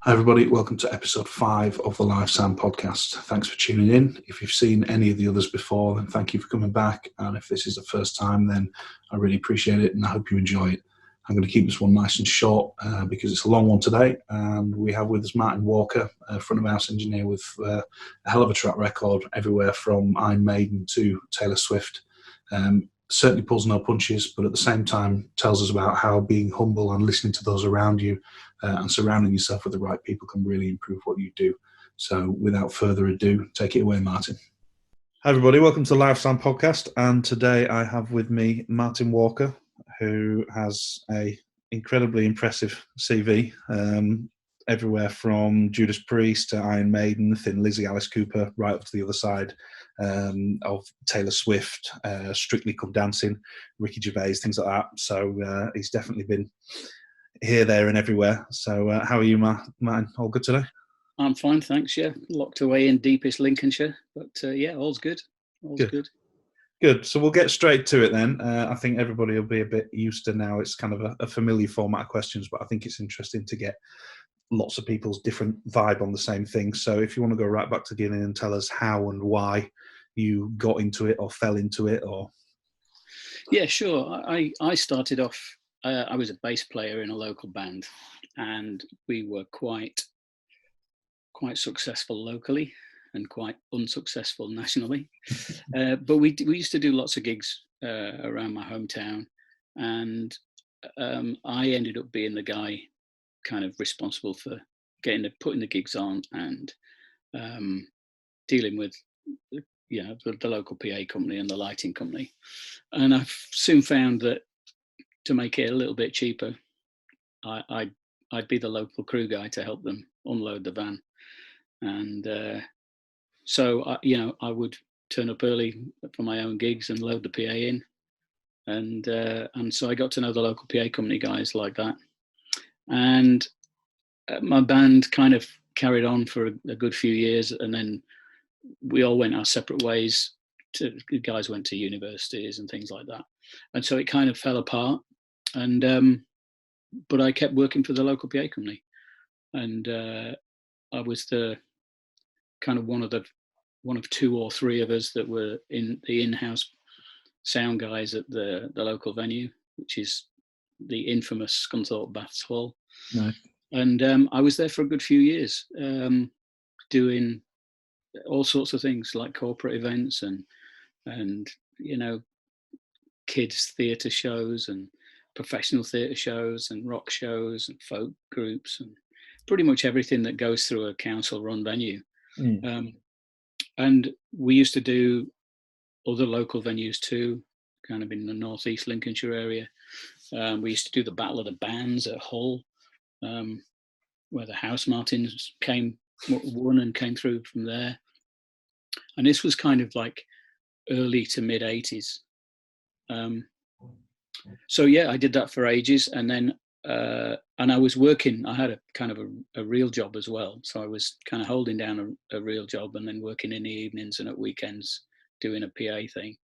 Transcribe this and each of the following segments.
Hi everybody, welcome to episode 5 of the Live Sound podcast. Thanks for tuning in. If you've seen any of the others before, then thank you for coming back. And if this is the first time, then I really appreciate it and I hope you enjoy it. I'm going to keep this one nice and short because it's a long one today. And we have with us Martin Walker, front of house engineer with a hell of a track record everywhere from Maiden to Taylor Swift. Certainly pulls no punches, but at the same time tells us about how being humble and listening to those around you and surrounding yourself with the right people can really improve what you do. So without further ado, take it away, Martin. Hi everybody, welcome to the Live Sound podcast, and today I have with me Martin Walker, who has a incredibly impressive CV, everywhere from Judas Priest to Iron Maiden, Thin Lizzy, Alice Cooper, right up to the other side of Taylor Swift, Strictly Come Dancing, Ricky Gervais, things like that. So he's definitely been here, there and everywhere. So how are you, Martin? All good today? I'm fine, thanks. Yeah, locked away in deepest Lincolnshire, but yeah, all's good. All's good. Good. So we'll get straight to it then. I think everybody will be a bit used to now. It's kind of a familiar format of questions, but I think it's interesting to get lots of people's different vibe on the same thing. So if you want to go right back to the beginning and tell us how and why you got into it or fell into it, or... Yeah, sure. I started off, I was a bass player in a local band, and we were quite successful locally and quite unsuccessful nationally. But we used to do lots of gigs around my hometown, and I ended up being the guy kind of responsible for putting the gigs on and dealing with the local PA company and the lighting company. And I soon found that to make it a little bit cheaper, I'd be the local crew guy to help them unload the van. And so I would turn up early for my own gigs and load the PA in, and so I got to know the local PA company guys like that. And my band kind of carried on for a good few years, and then we all went our separate ways. The guys went to universities and things like that, and so it kind of fell apart. And but I kept working for the local PA company, and I was the kind of one of two or three of us that were in the in-house sound guys at the local venue, which is the infamous Scunthorpe Baths Hall. Nice. And I was there for a good few years, doing all sorts of things like corporate events and kids theatre shows and professional theatre shows and rock shows and folk groups and pretty much everything that goes through a council-run venue. And we used to do other local venues too, kind of in the northeast Lincolnshire area. We used to do the Battle of the Bands at Hull, where the House Martins won and came through from there. And this was kind of like early to mid 80s. So yeah, I did that for ages, and then and I was working. I had a kind of a real job as well, so I was kind of holding down a real job and then working in the evenings and at weekends doing a PA thing.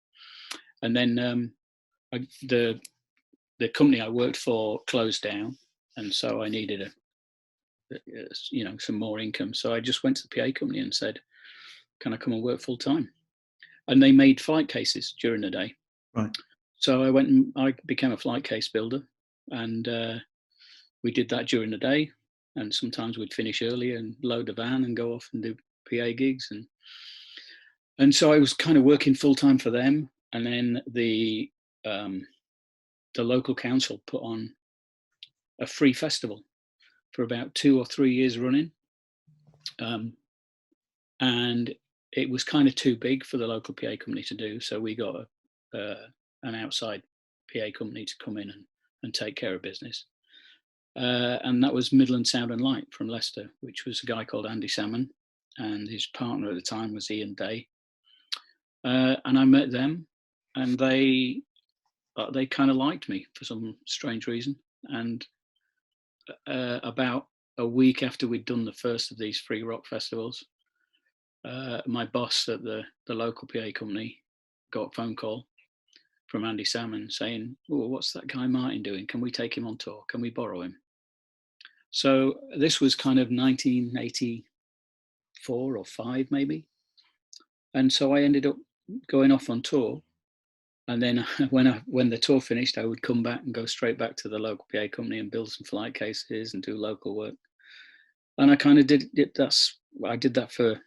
And then the company I worked for closed down, and so I needed some more income. So I just went to the PA company and said, "Can I come and work full time?" And they made flight cases during the day. Right. So I went and I became a flight case builder, and we did that during the day. And sometimes we'd finish early and load the van and go off and do PA gigs. And so I was kind of working full time for them. And then the local council put on a free festival for about 2 or 3 years running. And it was kind of too big for the local PA company to do. So we got an outside PA company to come in and take care of business. And that was Midland Sound and Light from Leicester, which was a guy called Andy Salmon, and his partner at the time was Ian Day. And I met them, and they kind of liked me for some strange reason. And about a week after we'd done the first of these free rock festivals, my boss at the local PA company got a phone call from Andy Salmon saying, "Oh, what's that guy Martin doing? Can we take him on tour? Can we borrow him?" So this was kind of 1984 or 5 maybe. And so I ended up going off on tour. And then when the tour finished, I would come back and go straight back to the local PA company and build some flight cases and do local work. And I kind of did I did that for,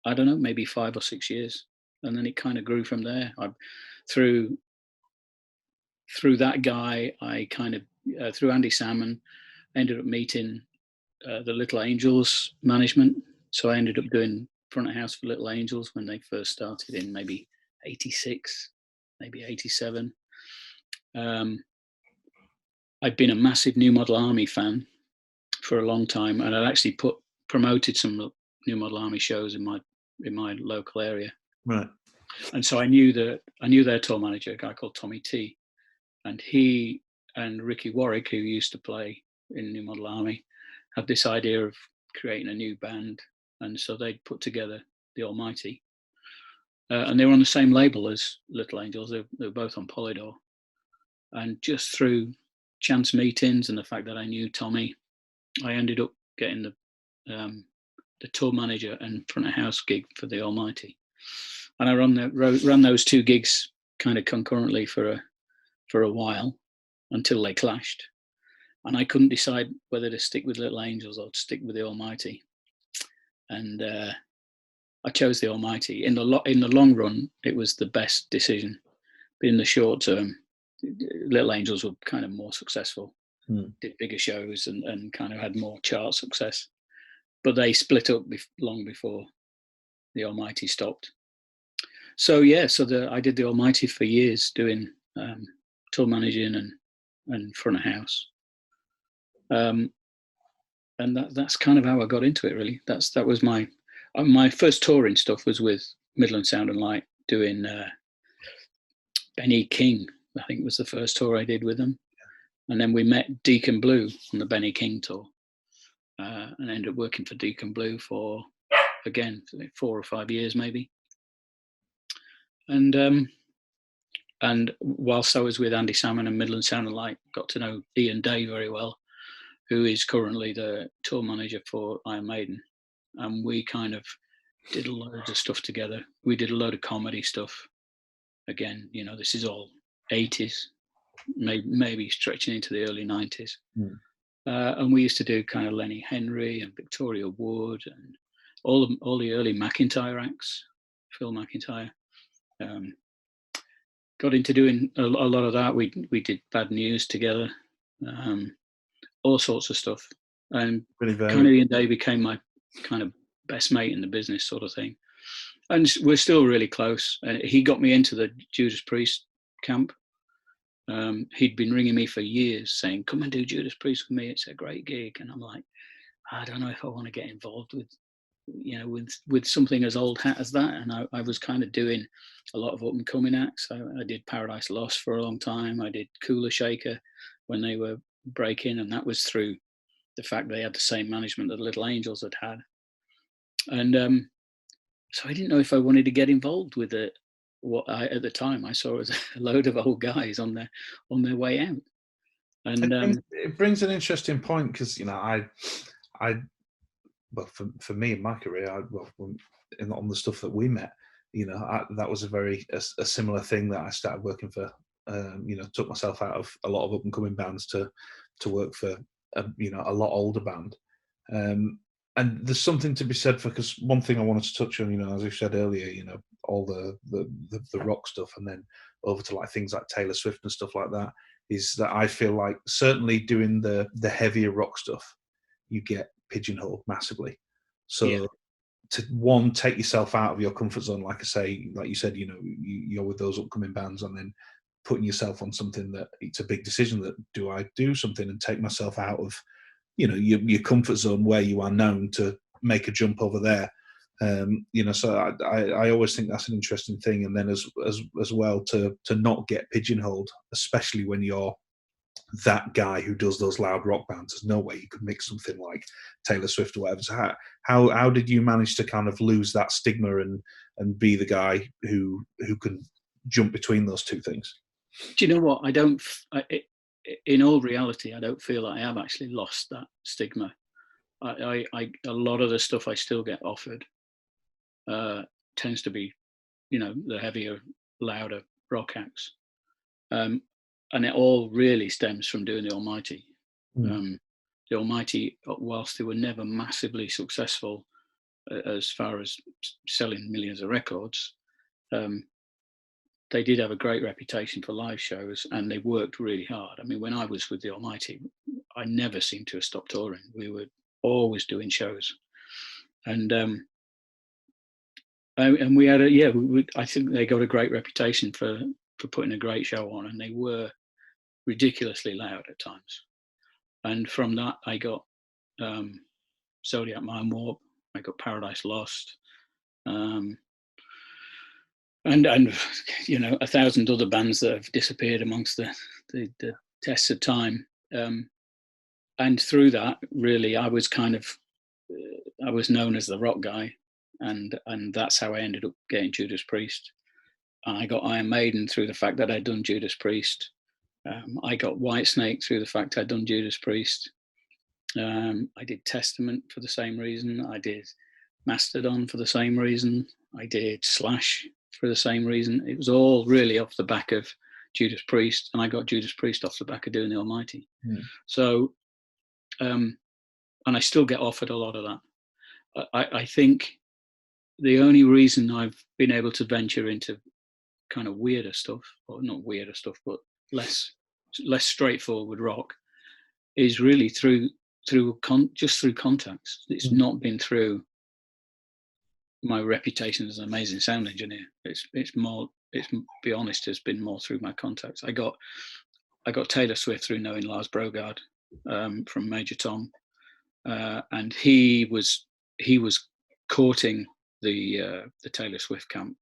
I don't know, maybe 5 or 6 years. And then it kind of grew from there. Through that guy, I kind of, through Andy Salmon, I ended up meeting the Little Angels management. So I ended up doing front of house for Little Angels when they first started in maybe 86, maybe 87. I'd been a massive New Model Army fan for a long time, and I'd actually promoted some New Model Army shows in my local area. Right. And so I knew their tour manager, a guy called Tommy T, and he and Ricky Warwick, who used to play in New Model Army, had this idea of creating a new band, and so they'd put together the Almighty, and they were on the same label as Little Angels. They were both on Polydor, and just through chance meetings and the fact that I knew Tommy, I ended up getting the tour manager and front of house gig for the Almighty, and I ran those 2 gigs kind of concurrently for a while until they clashed, and I couldn't decide whether to stick with Little Angels or to stick with the Almighty, and I chose the Almighty. In the long run, it was the best decision, but in the short term, Little Angels were kind of more successful, did bigger shows and kind of had more chart success. But they split up long before the Almighty stopped. So yeah, I did the Almighty for years, doing tour managing and front of house. And that's kind of how I got into it, really. That was my first touring stuff was with Midland Sound and Light, doing Benny King, I think was the first tour I did with them. And then we met Deacon Blue on the Benny King tour, and ended up working for Deacon Blue for, again, 4 or 5 years maybe. And whilst I was with Andy Salmon and Midland Sound and Light, got to know Ian Day very well, who is currently the tour manager for Iron Maiden. And we kind of did loads of stuff together. We did a load of comedy stuff. Again, this is all 80s, maybe stretching into the early 90s. And we used to do kind of Lenny Henry and Victoria Wood and all the early McIntyre acts, Phil McIntyre. Got into doing a lot of that. We did Bad News together, all sorts of stuff. And kind of Ian Day became my kind of best mate in the business, sort of thing. And we're still really close. He got me into the Judas Priest camp. He'd been ringing me for years saying, come and do Judas Priest with me, it's a great gig. And I'm like, I don't know if I want to get involved with something as old hat as that. And I was kind of doing a lot of up and coming acts. I did Paradise Lost for a long time. I did Cooler Shaker when they were breaking, and that was through the fact they had the same management that the Little Angels had. And so I didn't know if I wanted to get involved with it. At the time I saw as a load of old guys on their way out. And it brings an interesting point, because for me in my career, on the stuff that we met, that was a similar thing that I started working for. Took myself out of a lot of up and coming bands to work for a lot older band. And there's something to be said for, because one thing I wanted to touch on, as I said earlier, all the rock stuff, and then over to like things like Taylor Swift and stuff like that, is that I feel like certainly doing the heavier rock stuff, you get pigeonholed massively. So to take yourself out of your comfort zone, like I say, like you said, you're with those upcoming bands, and then putting yourself on something that it's a big decision. That do I do something and take myself out of your comfort zone where you are known, to make a jump over there? So I always think that's an interesting thing. And then as well to not get pigeonholed, especially when you're that guy who does those loud rock bands. There's no way you could mix something like Taylor Swift or whatever. So how did you manage to kind of lose that stigma and be the guy who can jump between those two things? Do you know what? I don't. in all reality, I don't feel I have actually lost that stigma. A lot of the stuff I still get offered tends to be, the heavier, louder rock acts. And it all really stems from doing the Almighty. The Almighty, whilst they were never massively successful as far as selling millions of records, they did have a great reputation for live shows, and they worked really hard. I mean, when I was with the Almighty, I never seemed to have stopped touring. We were always doing shows, and we had I think they got a great reputation for putting a great show on, and they were ridiculously loud at times. And from that, I got Zodiac Mind Warp, I got Paradise Lost, and 1,000 other bands that have disappeared amongst the tests of time. And through that, really, I was I was known as the rock guy, and that's how I ended up getting Judas Priest. And I got Iron Maiden through the fact that I'd done Judas Priest. I got Whitesnake through the fact I'd done Judas Priest. I did Testament for the same reason. I did Mastodon for the same reason. I did Slash for the same reason. It was all really off the back of Judas Priest, and I got Judas Priest off the back of doing the Almighty. So, and I still get offered a lot of that. I think the only reason I've been able to venture into kind of weirder stuff, or not weirder stuff, but less straightforward rock, is really through contacts. It's not been through my reputation as an amazing sound engineer. It's be honest, has been more through my contacts. I got Taylor Swift through knowing Lars Brogard from Major Tom, and he was courting the Taylor Swift camp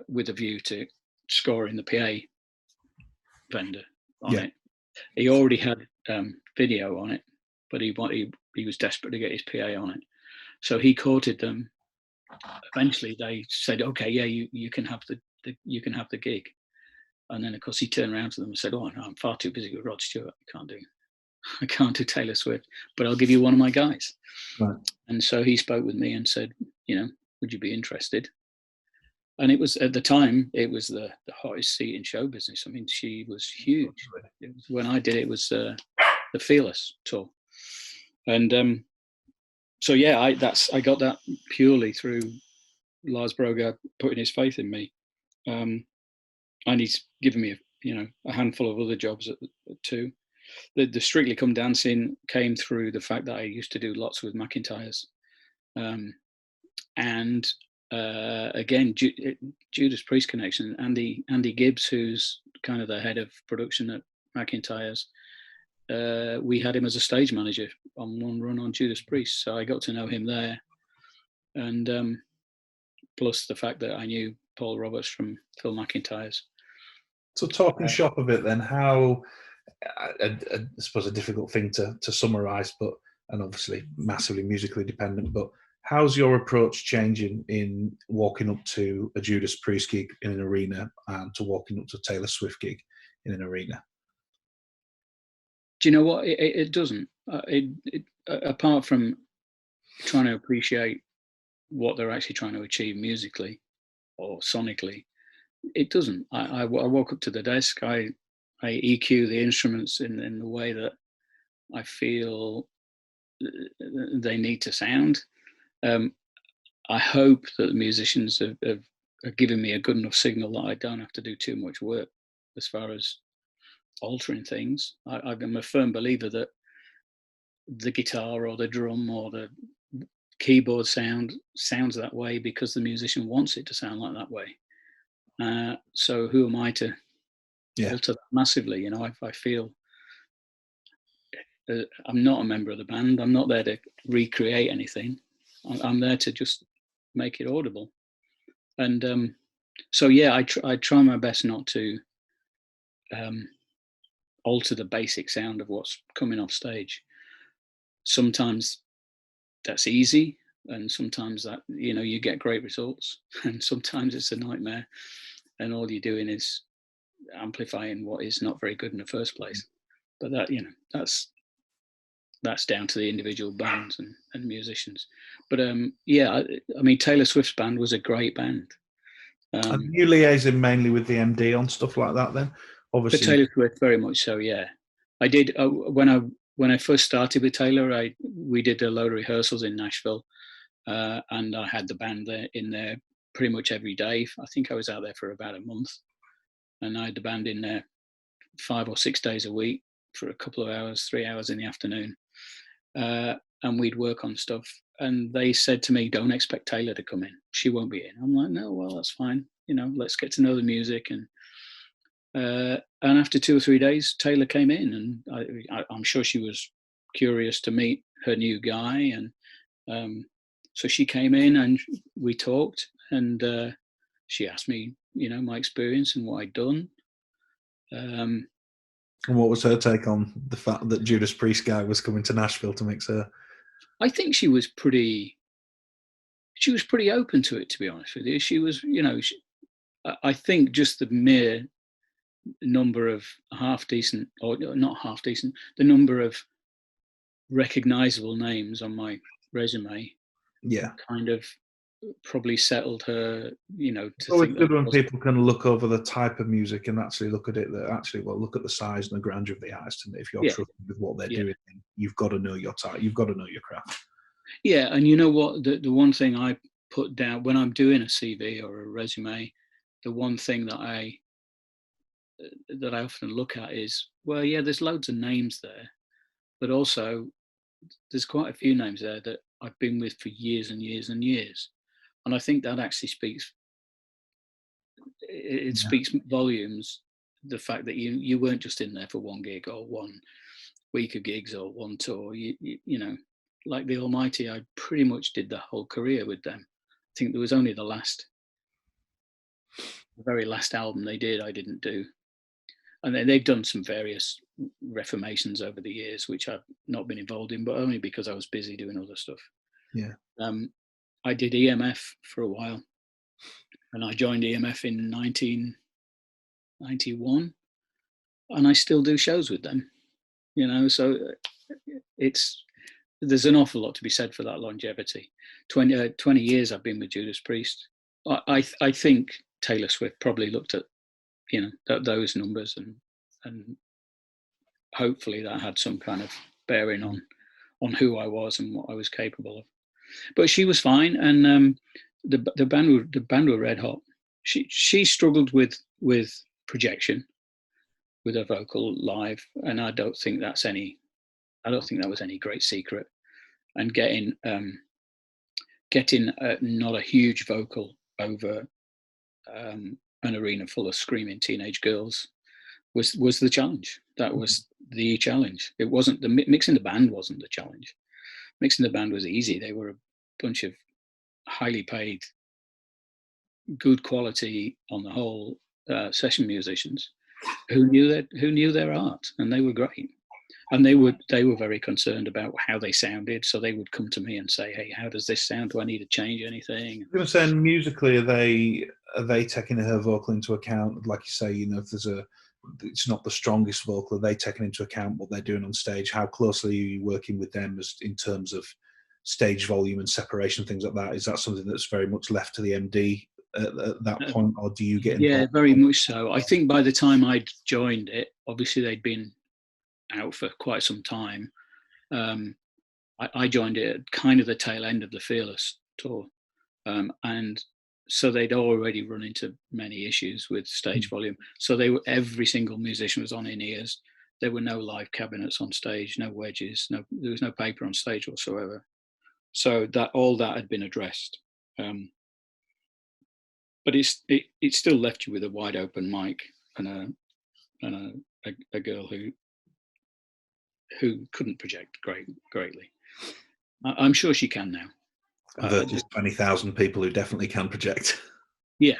with a view to scoring the PA vendor on it. He already had video on it, but he was desperate to get his PA on it. So he courted them. Eventually, they said, "Okay, yeah, you can have the gig." And then, of course, he turned around to them and said, "Oh no, I'm far too busy with Rod Stewart. I can't do Taylor Swift, but I'll give you one of my guys." Right. And so he spoke with me and said, "Would you be interested?" And it was, at the time, it was the hottest seat in show business. I mean, she was huge. When I did it, was the Fearless tour. And so, yeah, I got that purely through Lars Brogard putting his faith in me. And he's given me, a handful of other jobs at too. The Strictly Come Dancing came through the fact that I used to do lots with McIntyres. And again, Judas Priest connection. Andy Gibbs, who's kind of the head of production at McIntyre's, we had him as a stage manager on one run on Judas Priest, so I got to know him there. And plus the fact that I knew Paul Roberts from Phil McIntyre's. So talking shop a bit then, how I suppose a difficult thing to summarise, and obviously massively musically dependent, but how's your approach changing in walking up to a Judas Priest gig in an arena and to walking up to a Taylor Swift gig in an arena? Do you know what? It doesn't. Apart from trying to appreciate what they're actually trying to achieve musically or sonically, it doesn't. I walk up to the desk. I EQ the instruments in the way that I feel they need to sound. I hope that the musicians have given me a good enough signal that I don't have to do too much work as far as altering things. I'm a firm believer that the guitar or the drum or the keyboard sounds that way because the musician wants it to sound like that way. So who am I to alter that massively? I feel I'm not a member of the band. I'm not there to recreate anything. I'm there to just make it audible. And so, yeah, I try my best not to alter the basic sound of what's coming off stage. Sometimes that's easy, and sometimes that you get great results, and sometimes it's a nightmare, and all you're doing is amplifying what is not very good in the first place. But that, that's down to the individual bands and musicians. But yeah, I mean, Taylor Swift's band was a great band. And you liaising mainly with the MD on stuff like that, then? Obviously, for Taylor Swift, very much so. Yeah, I did when I first started with Taylor. We did a load of rehearsals in Nashville, and I had the band in there pretty much every day. I think I was out there for about a month, and I had the band in there 5 or 6 days a week for a couple of hours, 3 hours in the afternoon, and we'd work on stuff. And they said to me, "Don't expect Taylor to come in. She won't be in." I'm like, "No, well, that's fine. Let's get to know the music." And after 2 or 3 days, Taylor came in, and I'm sure she was curious to meet her new guy. And so she came in and we talked, and she asked me, my experience and what I'd done. And what was her take on the fact that Judas Priest guy was coming to Nashville to mix her? I think she was pretty open to it, to be honest with you. She was, I think just the mere number of half-decent, or not half-decent, the number of recognizable names on my resume, kind of probably settled her, to think good when people can look over the type of music and actually look at it. Look at the size and the grandeur of the artist, and if you're trusting with what they're doing, you've got to know your type. You've got to know your craft. Yeah, and you know what? The one thing I put down when I'm doing a CV or a resume, the one thing that I often look at is, there's loads of names there, but also there's quite a few names there that I've been with for years and years and years. And I think that actually speaks volumes, the fact that you weren't just in there for one gig or 1 week of gigs or one tour. Like the Almighty, I pretty much did the whole career with them. I think there was only the very last album they did I didn't do. And they've done some various reformations over the years, which I've not been involved in, but only because I was busy doing other stuff. Yeah. I did EMF for a while, and I joined EMF in 1991, and I still do shows with them. So there's an awful lot to be said for that longevity. 20 years I've been with Judas Priest. I think Taylor Swift probably looked at those numbers, and hopefully that had some kind of bearing on who I was and what I was capable of. But she was fine, and the band were red hot. She struggled with projection with her vocal live, and I don't think that was any great secret. And getting not a huge vocal over an arena full of screaming teenage girls was the challenge. That was the challenge. It wasn't mixing the band wasn't the challenge. Mixing the band was easy. They were a bunch of highly paid, good quality on the whole session musicians who knew their art, and they were great. And they were very concerned about how they sounded, so they would come to me and say, "Hey, how does this sound? Do I need to change anything?" I was saying, musically, are they taking her vocal into account? Like you say, if it's not the strongest vocal, are they taking into account what they're doing on stage? How closely are you working with them in terms of stage volume and separation, things like that? Is that something that's very much left to the MD at that point, or do you get involved? Yeah, very much so. I think by the time I'd joined it, obviously they'd been out for quite some time. I joined it at kind of the tail end of the Fearless tour, and so they'd already run into many issues with stage volume. So every single musician was on in-ears. There were no live cabinets on stage, no wedges, there was no paper on stage whatsoever. So all that had been addressed. But it still left you with a wide open mic and a girl who couldn't project greatly. I'm sure she can now. Versus 20,000 people who definitely can project. Yeah,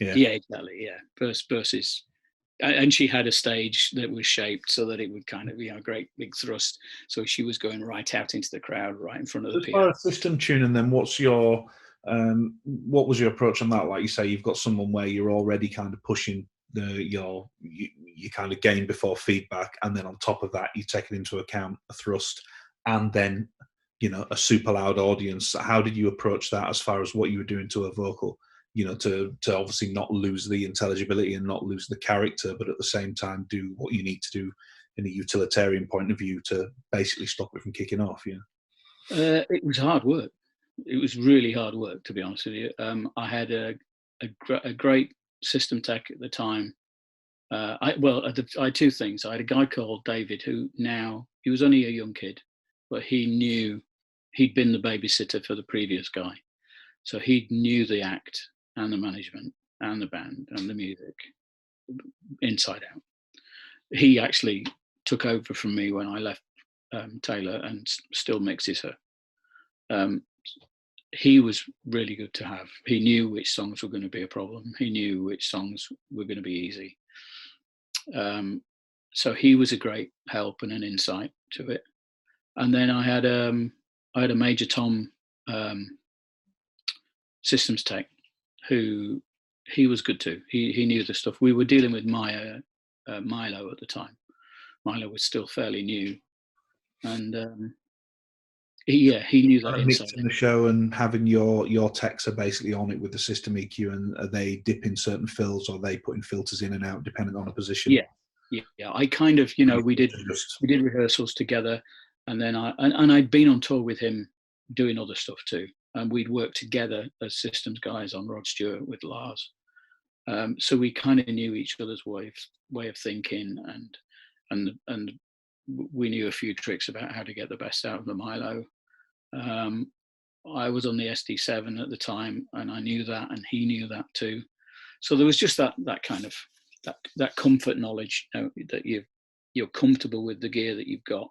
exactly. Yeah, versus, and she had a stage that was shaped so that it would kind of a great big thrust. So she was going right out into the crowd, right in front of the piano. As far as system tuning, then what was your approach on that? Like you say, you've got someone where you're already kind of pushing you kind of gain before feedback, and then on top of that, you take it into account a thrust, and then a super loud audience. How did you approach that as far as what you were doing to a vocal? To obviously not lose the intelligibility and not lose the character, but at the same time do what you need to do in a utilitarian point of view to basically stop it from kicking off. It was hard work. It was really hard work, to be honest with you. I had a great system tech at the time. I had two things. I had a guy called David who he was only a young kid, but he'd been the babysitter for the previous guy. So he knew the act and the management and the band and the music inside out. He actually took over from me when I left Taylor and still mixes her. He was really good to have. He knew which songs were going to be a problem. He knew which songs were going to be easy. So he was a great help and an insight to it. And then I had a Major Tom systems tech who he was good too. He knew the stuff. We were dealing with Milo at the time. Milo was still fairly new, and he knew that inside. Mixing the show and having your techs are basically on it with the system EQ, and are they dipping certain fills, or are they putting filters in and out depending on a position? Yeah. I kind of, we did rehearsals together, and then I'd been on tour with him doing other stuff too, and we'd worked together as systems guys on Rod Stewart with Lars. So we kind of knew each other's way of thinking, and we knew a few tricks about how to get the best out of the Milo. I was on the SD7 at the time, and I knew that, and he knew that too. So there was just that kind of that comfort knowledge, that you're comfortable with the gear that you've got.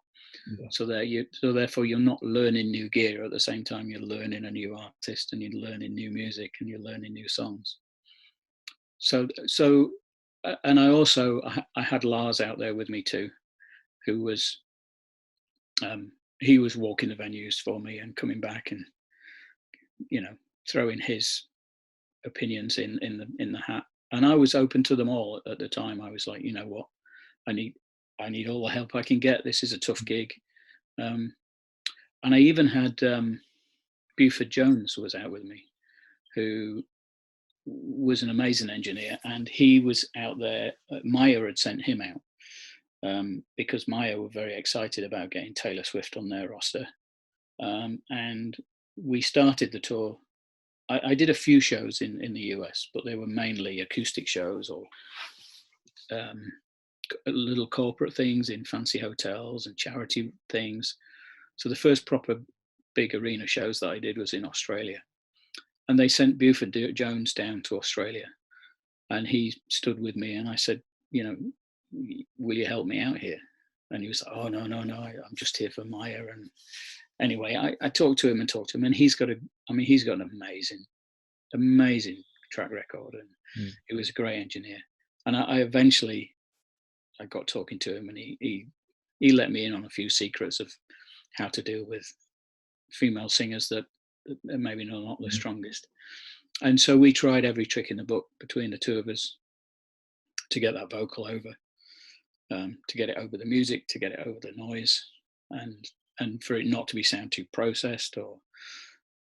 Yeah. So therefore you're not learning new gear at the same time you're learning a new artist, and you're learning new music, and you're learning new songs. So and I had Lars out there with me too, who was he was walking the venues for me and coming back and throwing his opinions in the hat, and I was open to them all at the time. I was like, you know what, I need all the help I can get. This is a tough gig. And I even had Buford Jones was out with me, who was an amazing engineer, and he was out there. Maya had sent him out because Maya were very excited about getting Taylor Swift on their roster. And we started the tour. I did a few shows in the US, but they were mainly acoustic shows or little corporate things in fancy hotels and charity things. So the first proper big arena shows that I did was in Australia. And they sent Buford Jones down to Australia. And he stood with me, and I said, will you help me out here? And he was like, oh, no, I'm just here for Maya. And anyway, I talked to him, and he's got an amazing track record, and he was a great engineer. And I eventually got talking to him, and he let me in on a few secrets of how to deal with female singers that maybe not the strongest. And so we tried every trick in the book between the two of us to get that vocal over, to get it over the music, to get it over the noise, and for it not to be sound too processed or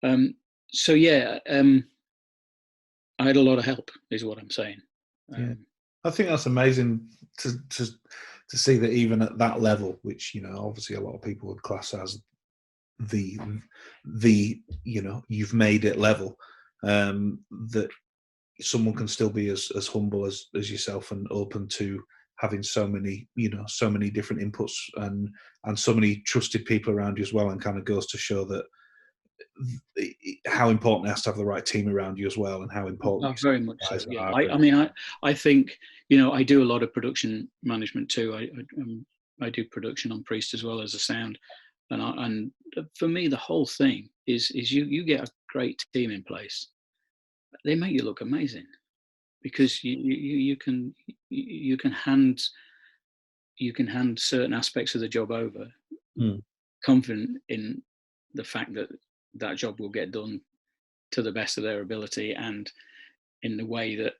I had a lot of help, is what I'm saying. I think that's amazing to see that even at that level, which obviously a lot of people would class as the you've made it level, that someone can still be as humble as yourself and open to having so many different inputs and so many trusted people around you as well, and kind of goes to show that how important it has to have the right team around you as well, and how important very much so. Yeah. I think I do a lot of production management too. I do production on Priest as well as a sound, and for me the whole thing is you get a great team in place. They make you look amazing because you can hand certain aspects of the job over, confident in the fact that job will get done to the best of their ability and in the way that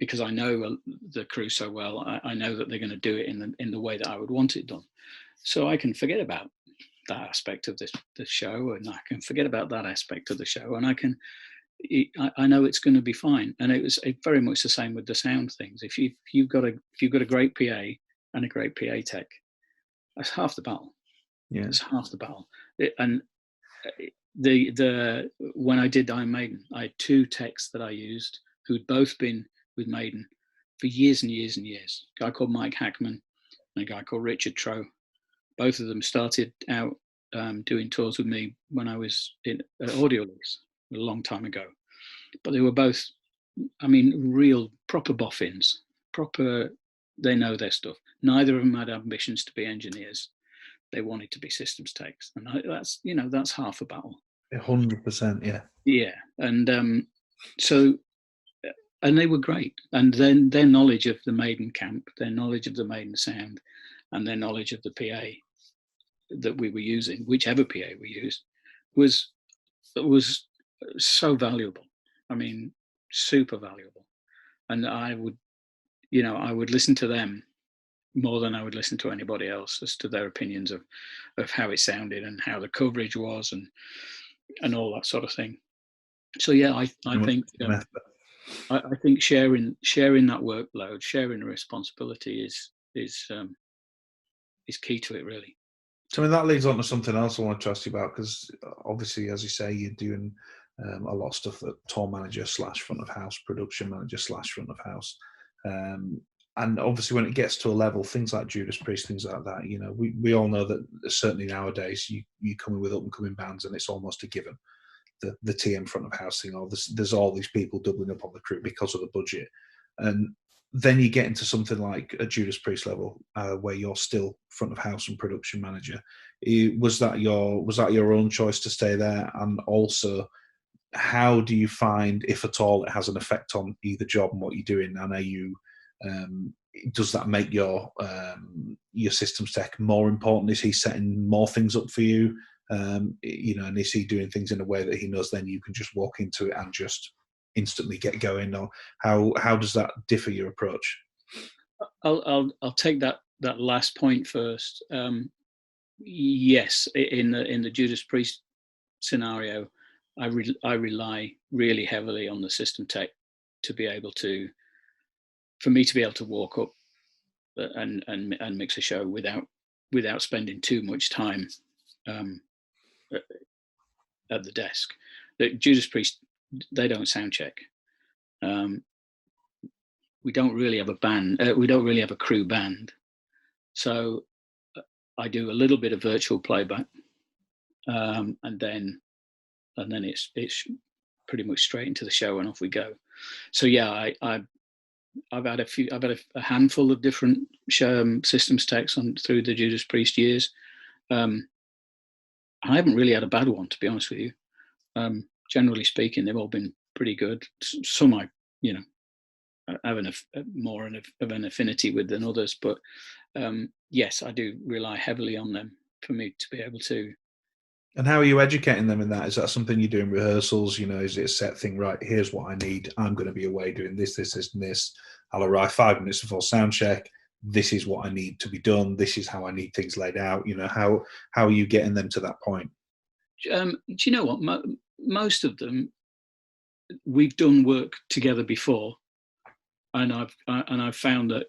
because I know the crew so well, I know that they're going to do it in the way that I would want it done. So I can forget about that aspect of the show, and I can forget about that aspect of the show, and I know it's going to be fine. And it was very much the same with the sound things. If you've got a great PA and a great PA tech, that's half the battle. Yeah, it's half the battle. When I did Iron Maiden, I had 2 techs that I used who'd both been with Maiden for years and years and years. A guy called Mike Hackman and a guy called Richard Trow. Both of them started out doing tours with me when I was in Audio Lease a long time ago. But they were both, real proper boffins. They know their stuff. Neither of them had ambitions to be engineers. They wanted to be systems techs, and that's half a battle. 100%, yeah. Yeah, and so, and they were great, and then their knowledge of the Maiden camp, their knowledge of the Maiden sound, and their knowledge of the PA that we were using, whichever PA we used, was so valuable. Super valuable. And I would listen to them more than I would listen to anybody else as to their opinions of how it sounded and how the coverage was and all that sort of thing. So yeah, I think I think sharing that workload, sharing the responsibility is key to it, really. So that leads on to something else I want to ask you about, because obviously, as you say, you're doing a lot of stuff at tour manager / front of house, production manager / front of house. And obviously, when it gets to a level, things like Judas Priest, things like that, we all know that certainly nowadays you come in with up and coming bands, and it's almost a given. The TM front of house thing, or there's all these people doubling up on the crew because of the budget, and then you get into something like a Judas Priest level, where you're still front of house and production manager. Was that your own choice to stay there? And also, how do you find, if at all, it has an effect on either job and what you're doing? And are you does that make your systems tech more important? Is he setting more things up for you? And is he doing things in a way that he knows then you can just walk into it and just instantly get going? Or how does that differ your approach? I'll take that last point first. Yes, in the Judas Priest scenario, I rely really heavily on the system tech for me to be able to walk up and mix a show without spending too much time at the desk. The Judas Priest, they don't sound check. We don't really have a band. We don't really have a crew band. So I do a little bit of virtual playback, and then it's pretty much straight into the show and off we go. So yeah, I've had a handful of different systems techs through the Judas Priest years. I haven't really had a bad one, to be honest with you. Generally speaking, they've all been pretty good. Some I have more of an affinity with than others, but yes, I do rely heavily on them for me to be able to. And how are you educating them in that? Is that something you do in rehearsals? Is it a set thing? Right, here's what I need. I'm going to be away doing this, and this. I'll arrive 5 minutes before sound check. This is what I need to be done. This is how I need things laid out. How are you getting them to that point? Do you know what? Most of them, we've done work together before, and I've found that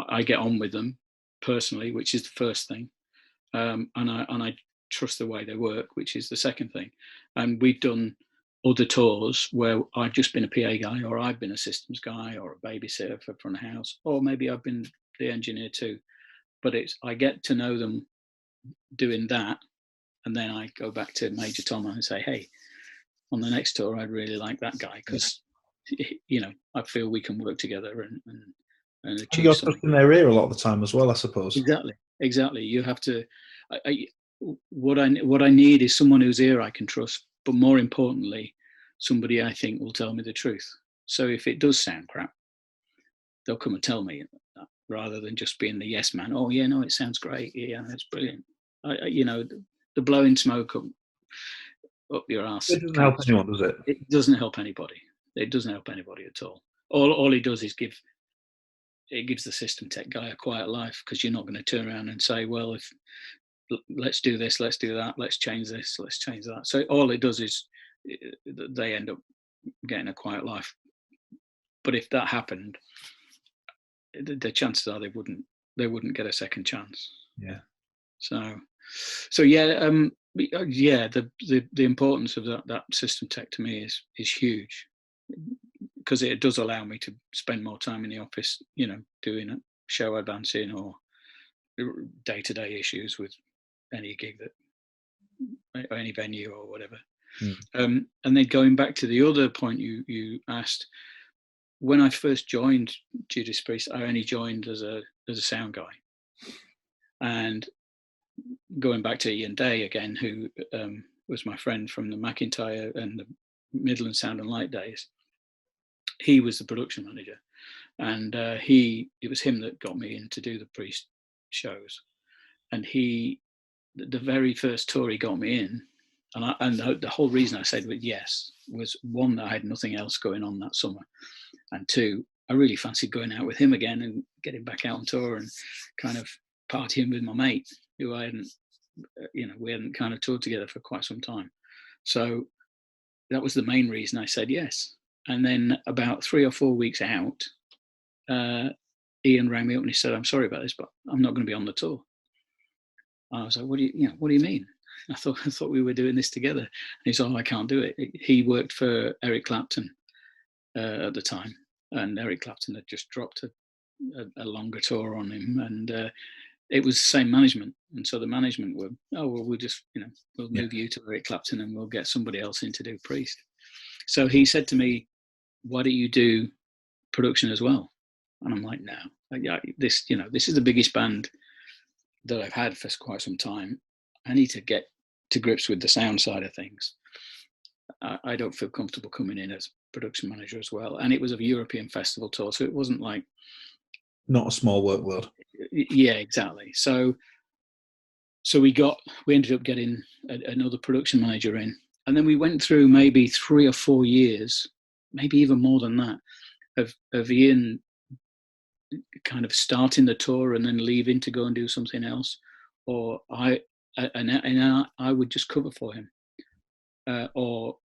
I get on with them personally, which is the first thing, and I trust the way they work, which is the second thing. And we've done other tours where I've just been a PA guy, or I've been a systems guy, or a babysitter for front of house, or maybe I've been the engineer too. But I get to know them doing that, and then I go back to Major Tom and say, hey, on the next tour, I'd really like that guy, because I feel we can work together and achieve you're something. in their ear a lot of the time as well, I suppose. Exactly. You have to. What I need is someone whose ear I can trust, but more importantly, somebody I think will tell me the truth. So if it does sound crap, they'll come and tell me that, rather than just being the yes man. Oh yeah, no, it sounds great. Yeah, it's brilliant. The blowing smoke up your ass. It doesn't help anyone, does it? It doesn't help anybody. It doesn't help anybody at all. all he does is gives the system tech guy a quiet life, because you're not going to turn around and say, well, if let's do this, let's do that, let's change this, let's change that. So all it does is they end up getting a quiet life. But if that happened, the chances are they wouldn't get a second chance. Yeah. So yeah, yeah. The importance of that system tech to me is huge, because it does allow me to spend more time in the office, doing show advancing or day-to-day issues with any gig or any venue or whatever. And then going back to the other point you asked, when I first joined Judas Priest, I only joined as a sound guy. And going back to Ian Day again, who was my friend from the McIntyre and the Midland Sound and Light days, he was the production manager, and it was him that got me in to do the Priest shows. And the very first tour he got me in, and the whole reason I said yes was, one, that I had nothing else going on that summer, and two, I really fancied going out with him again and getting back out on tour and kind of partying with my mate, who I hadn't, we hadn't kind of toured together for quite some time. So that was the main reason I said yes. And then about 3 or 4 weeks out, Ian rang me up and he said, "I'm sorry about this, but I'm not going to be on the tour." I was like, "What do you mean? I thought we were doing this together." And he said, "Oh, I can't do it." He worked for Eric Clapton at the time, and Eric Clapton had just dropped a longer tour on him, and it was the same management. And so the management were, "Oh, well, we'll just, we'll move you to Eric Clapton and we'll get somebody else in to do Priest." So he said to me, "Why don't you do production as well?" And I'm like, "No, this is the biggest band that I've had for quite some time. I need to get to grips with the sound side of things. I don't feel comfortable coming in as production manager as well." And it was a European festival tour, so it wasn't like, not a small workload. Yeah, exactly. So we ended up getting another production manager in, and then we went through maybe 3 or 4 years, maybe even more than that, of Ian kind of starting the tour and then leaving to go and do something else, or I would just cover for him, or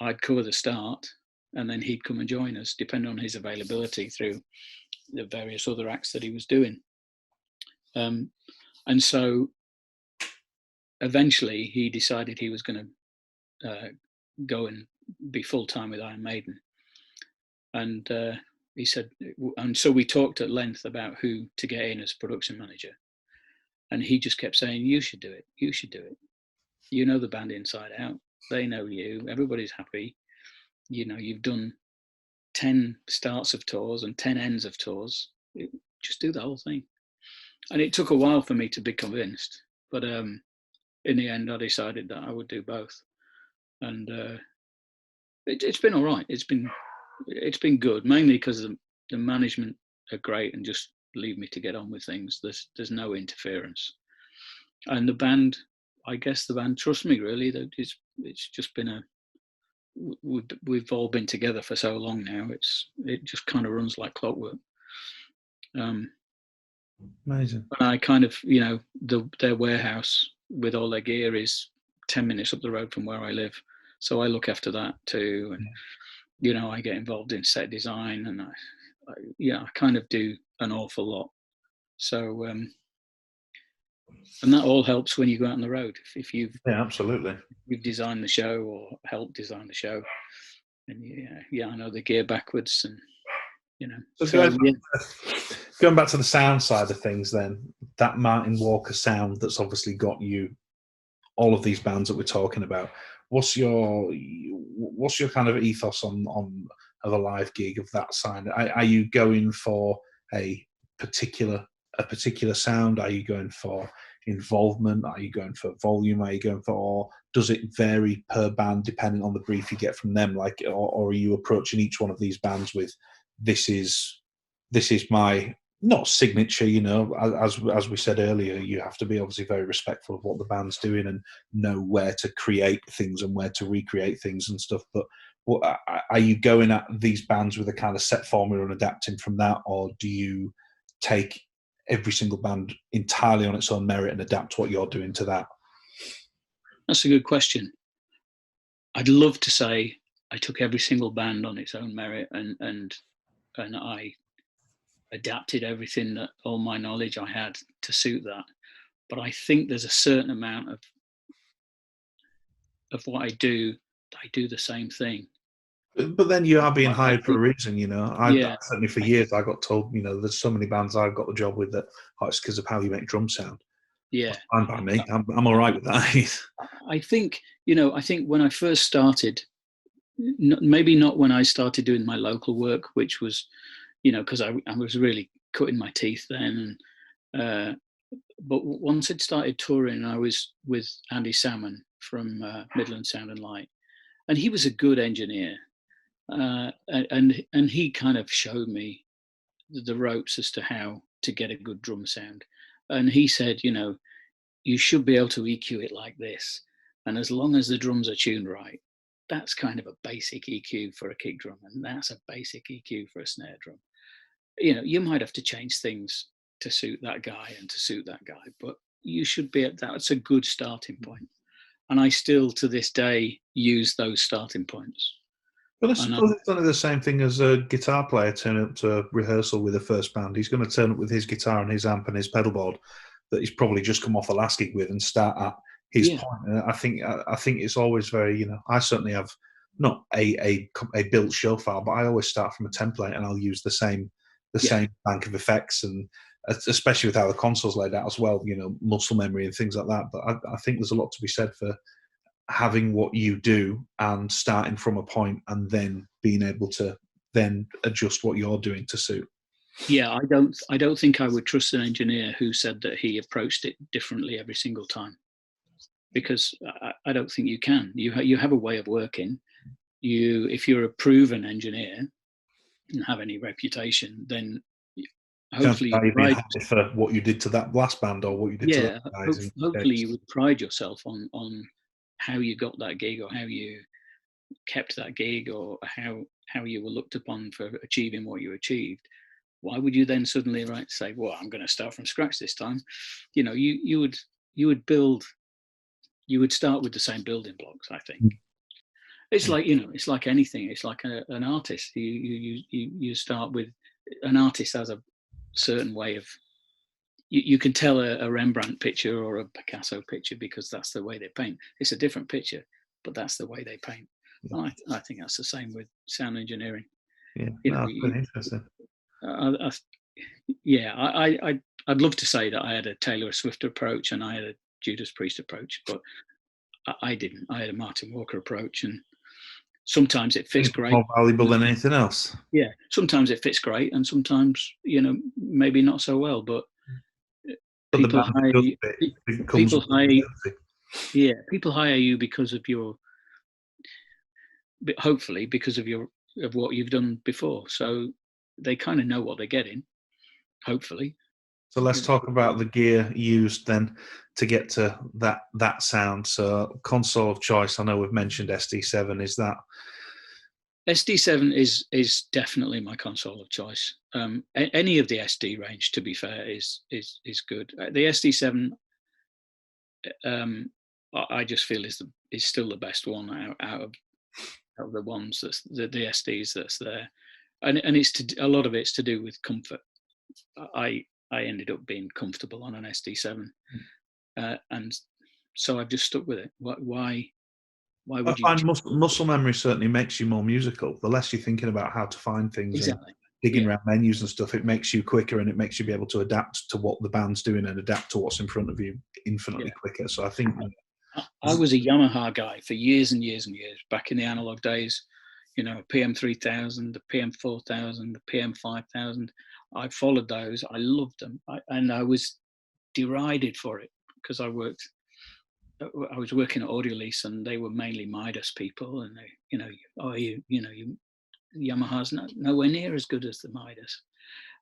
I'd cover the start and then he'd come and join us, depending on his availability through the various other acts that he was doing. And so eventually he decided he was going to go and be full-time with Iron Maiden. And he said, and so we talked at length about who to get in as production manager. And he just kept saying, "You should do it. You should do it. You know the band inside out. They know you. Everybody's happy. You've done 10 starts of tours and 10 ends of tours. Just do the whole thing." And it took a while for me to be convinced. But in the end, I decided that I would do both. And it's been all right. It's been good, mainly because the management are great and just leave me to get on with things. There's no interference, and the band trusts me, really. That it's just been we've all been together for so long now. It just kind of runs like clockwork. Amazing. And I kind of, their warehouse with all their gear is 10 minutes up the road from where I live, so I look after that too. And I get involved in set design, and I kind of do an awful lot. So, and that all helps when you go out on the road. If you've absolutely, you've designed the show or helped design the show, and I know the gear backwards, and going back to the sound side of things, then that Martin Walker sound that's obviously got you all of these bands that we're talking about. What's your kind of ethos on of a live gig of that side? Are you going for a particular sound? Are you going for involvement? Are you going for volume? Are you going for, or does it vary per band depending on the brief you get from them? Like, or are you approaching each one of these bands with, this is my, not signature, as we said earlier, you have to be obviously very respectful of what the band's doing and know where to create things and where to recreate things and stuff. But are you going at these bands with a kind of set formula and adapting from that, or do you take every single band entirely on its own merit and adapt what you're doing to that? That's a good question. I'd love to say I took every single band on its own merit and I adapted everything, that all my knowledge I had, to suit that. But I think there's a certain amount of what I do the same thing. But then you are being hired for a reason, you know. Yeah. Certainly for years I got told, you know, there's so many bands I've got the job with that, oh, it's because of how you make drum sound. Yeah. Fine by me. I'm all right with that. I think, you know, I think when I first started, maybe not when I started doing my local work, which was, you know, because I was really cutting my teeth then. But once I'd started touring, I was with Andy Salmon from Midland Sound and Light, and he was a good engineer, and he kind of showed me the ropes as to how to get a good drum sound. And he said, you know, you should be able to EQ it like this, and as long as the drums are tuned right, that's kind of a basic EQ for a kick drum, and that's a basic EQ for a snare drum. You know, you might have to change things to suit that guy and to suit that guy, but you should be at that. It's a good starting point. And I still, to this day, use those starting points. Well, I suppose it's only the same thing as a guitar player turning up to a rehearsal with a first band. He's going to turn up with his guitar and his amp and his pedal board that he's probably just come off a last gig with and start at his point. And I think it's always very, you know, I certainly have not a built show file, but I always start from a template and I'll use the same bank of effects, and especially with how the console's laid out as well, you know, muscle memory and things like that. But I think there's a lot to be said for having what you do and starting from a point and then being able to then adjust what you're doing to suit. Yeah, I don't think I would trust an engineer who said that he approached it differently every single time, because I don't think you can. You have a way of working. If you're a proven engineer and have any reputation, then hopefully you've been happy for what you did to that last band or what you did to that guys. Hopefully you would pride yourself on how you got that gig, or how you kept that gig, or how you were looked upon for achieving what you achieved. Why would you then suddenly say, well, I'm going to start from scratch this time? You know, you would start with the same building blocks, I think. It's like, you know, it's like anything. It's like an artist. You start with, an artist has a certain way of, you can tell a Rembrandt picture or a Picasso picture because that's the way they paint. It's a different picture, but that's the way they paint. Yeah. I think that's the same with sound engineering. Yeah, pretty interesting. I'd love to say that I had a Taylor Swift approach and I had a Judas Priest approach, but I didn't. I had a Martin Walker approach, and sometimes it fits great. More valuable than anything else. Yeah, sometimes it fits great, and sometimes, you know, maybe not so well. But people hire you because of your, hopefully because of what you've done before. So they kind of know what they're getting, hopefully. So let's talk about the gear used then to get to that sound. So console of choice, I know we've mentioned SD7. Is that? SD7 is definitely my console of choice. Any of the SD range, to be fair, is good. The SD7, I just feel is still the best one out of the ones that's the SDs that's there, and a lot of it's to do with comfort. I ended up being comfortable on an SD7, and so I've just stuck with it. Why would you? I find muscle memory certainly makes you more musical. The less you're thinking about how to find things, exactly, and digging around menus and stuff, it makes you quicker, and it makes you be able to adapt to what the band's doing and adapt to what's in front of you infinitely quicker. So I think I was a Yamaha guy for years and years and years back in the analog days. You know, PM3000, the PM4000, the PM5000. I followed those. I loved them, and I was derided for it because I was working at Audiolese, and they were mainly Midas people, and they, Yamaha's nowhere near as good as the Midas,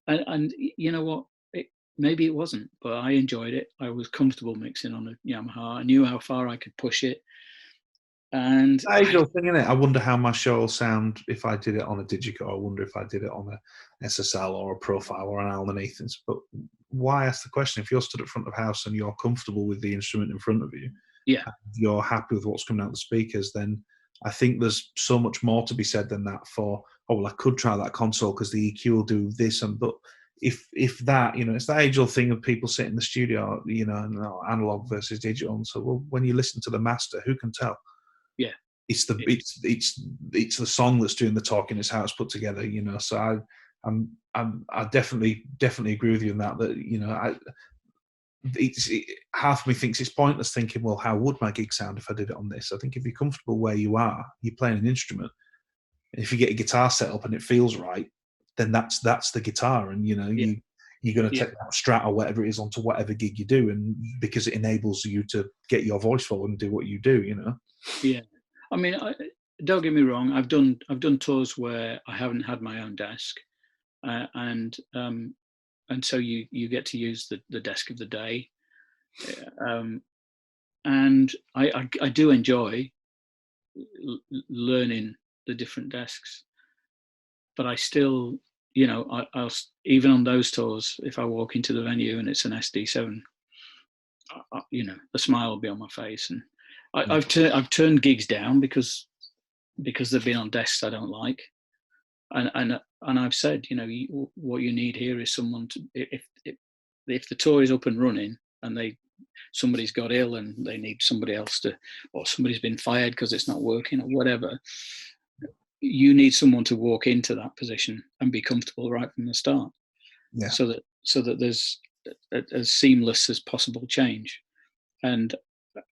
and you know what? Maybe it wasn't, but I enjoyed it. I was comfortable mixing on a Yamaha. I knew how far I could push it. And Age-old thing, isn't it? I wonder how my show will sound if I did it on a Digico. I wonder if I did it on a SSL or a Profile or an Allen Nathan's. But why ask the question? If you're stood at front of house and you're comfortable with the instrument in front of you, yeah, and you're happy with what's coming out of the speakers, then I think there's so much more to be said than that for, oh, well, I could try that console because the EQ will do this. But if that, it's the age-old thing of people sitting in the studio, and analog versus digital. And so, well, when you listen to the master, who can tell? yeah, It's it's the song that's doing the talking. It's how it's put together, So I definitely agree with you in that half of me thinks it's pointless thinking, well, how would my gig sound if I did it on this? I think if you're comfortable where you are, you're playing an instrument. And if you get a guitar set up and it feels right, then that's the guitar, and you're going to yeah, take that Strat or whatever it is onto whatever gig you do, and because it enables you to get your voice forward and do what you do, yeah. I mean, don't get me wrong. I've done tours where I haven't had my own desk, and so you get to use the desk of the day, and I do enjoy learning the different desks, but I still, I'll even on those tours, if I walk into the venue and it's an SD7, the smile will be on my face, and I've turned gigs down because they've been on desks I don't like, and I've said, what you need here is someone to, if the tour is up and running and somebody's got ill and they need somebody else to, or somebody's been fired because it's not working or whatever, you need someone to walk into that position and be comfortable right from the start. Yeah. So that there's as seamless as possible change. And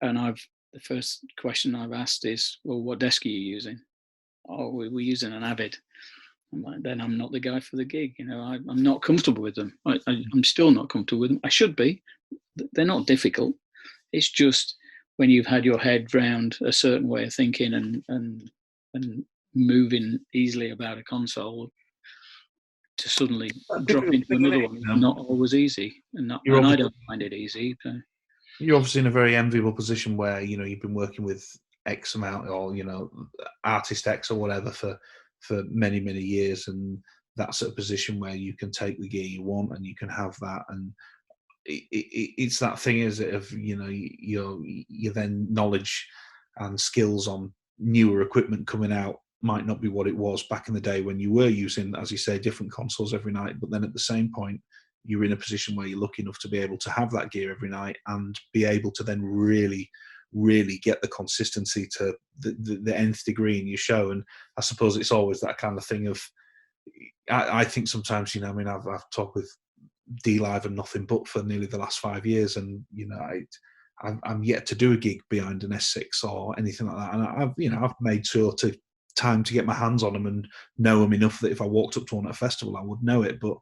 the first question I've asked is, well, what desk are you using? Oh, we're using an Avid. I'm like, then I'm not the guy for the gig. I'm not comfortable with them. I'm still not comfortable with them. I should be. They're not difficult. It's just when you've had your head round a certain way of thinking and moving easily about a console, to suddenly drop into another one is not always easy, and I don't find it easy. So. You're obviously in a very enviable position where you've been working with X amount, or artist X or whatever for many years, and that's a position where you can take the gear you want and you can have that, and it's that thing, is it, of your then knowledge and skills on newer equipment coming out might not be what it was back in the day when you were using, as you say, different consoles every night. But then at the same point, you're in a position where you're lucky enough to be able to have that gear every night and be able to then really get the consistency to the nth degree in your show. And I suppose it's always that kind of thing of, I think sometimes, I've talked with D-Live and Nothing But for nearly the last 5 years, and I'm yet to do a gig behind an S6 or anything like that. And I've made sure to time to get my hands on them and know them enough that if I walked up to one at a festival, I would know it. But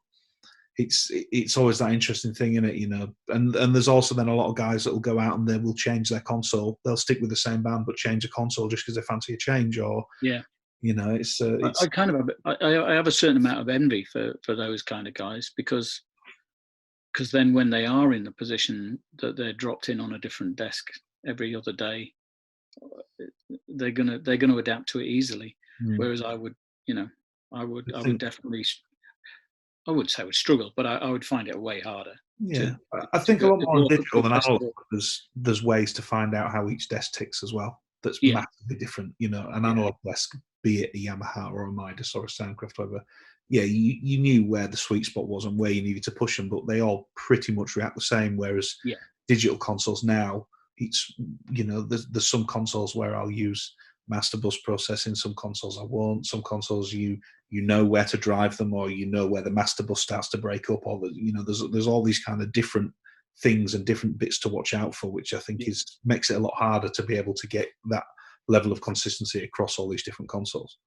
it's always that interesting thing, isn't it? And there's also then a lot of guys that will go out and they will change their console. They'll stick with the same band but change a console just because they fancy a change, or it's I kind of I have a certain amount of envy for those kind of guys, because then when they are in the position that they're dropped in on a different desk every other day, they're gonna adapt to it easily. Whereas I would definitely, I would say I would struggle, but I would find it way harder. Yeah, I think a lot more digital than analog. There's ways to find out how each desk ticks as well. That's massively different. An analog desk, be it a Yamaha or a Midas or a Soundcraft, whatever. Yeah, you knew where the sweet spot was and where you needed to push them, but they all pretty much react the same. Whereas digital consoles now, it's there's some consoles where I'll use master bus processing, some consoles I won't. Some consoles you know where to drive them, or where the master bus starts to break up, or there's all these kind of different things and different bits to watch out for, which I think makes it a lot harder to be able to get that level of consistency across all these different consoles.